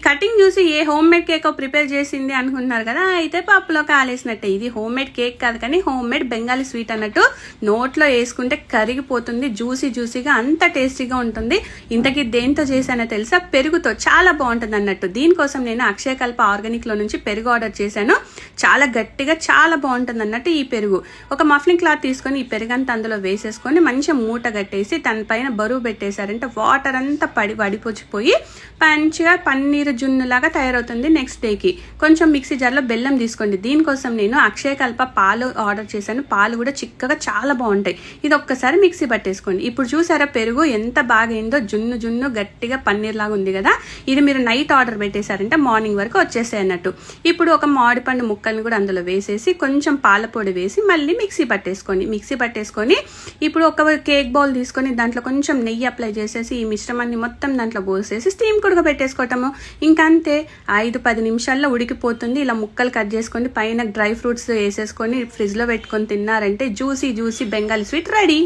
Cutting చూసి ఏ home made cake prepare చేసింది అనుకుంటున్నారు కదా, అయితే పప్పులో కాలేసినట్టే. ఇది హోమ్ మేడ్ కేక్ కాదు కానీ హోమ్ మేడ్ బెంగాలీ స్వీట్ అన్నట్టు. నోట్లో వేసుకుంటే కరిగిపోతుంది, జ్యూసీగా అంత టేస్టీగా ఉంటుంది. ఇంతకీ దేంతో చేశానో తెలుసా? పెరుగుతో. చాలా బాగుంటుంది అన్నట్టు. దీనికోసం నేను అక్షయకల్ప ఆర్గానిక్లో నుంచి పెరుగు ఆర్డర్ చేశాను. చాలా గట్టిగా చాలా బాగుంటుంది అన్నట్టు ఈ పెరుగు. ఒక మఫ్లింగ్ క్లాత్ తీసుకొని ఈ పెరుగంతా అందులో వేసేసుకొని మంచిగా మూట కట్టేసి దానిపైన బరువు పెట్టేశారంటే వాటర్ అంతా వడిపోచిపోయి మంచిగా పన్నీరు జున్నులాగా తయారవుతుంది. నెక్స్ట్ డేకి కొంచెం మిక్సీ జార్లో బెల్లం తీసుకోండి. దీనికోసం నేను అక్షయకల్ప పాలు ఆర్డర్ చేశాను. పాలు కూడా చిక్కగా చాలా బాగుంటాయి. ఇది ఒక్కసారి మిక్సీ పట్టేసుకోండి. ఇప్పుడు చూసారా పెరుగు ఎంత బాగా అయిందో, జున్ను గట్టిగా పన్నీర్ లాగా ఉంది కదా. ఇది మీరు నైట్ ఆర్డర్ పెట్టేశారంటే మార్నింగ్ వరకు వచ్చేసాయి అన్నట్టు. ఇప్పుడు ఒక మామిడిపండు ముక్కల్ని కూడా అందులో వేసేసి కొంచెం పాల పొడి వేసి మళ్ళీ మిక్సీ పట్టేసుకొని ఇప్పుడు ఒక కేక్ బౌల్ తీసుకొని దాంట్లో కొంచెం నెయ్యి అప్లై చేసేసి ఈ మిశ్రమాన్ని మొత్తం దాంట్లో పోసేసి స్టీమ్ కూడా పెట్టేసుకోవటము. ఇంకంతే 5-10 నిమిషాల్లో ఉడికిపోతుంది. ఇలా ముక్కలు కట్ చేసుకొని పైన డ్రై ఫ్రూట్స్ వేసేసుకొని ఫ్రిడ్జ్లో పెట్టుకొని తిన్నారంటే జ్యూసీ బెంగాలీ స్వీట్ రెడీ.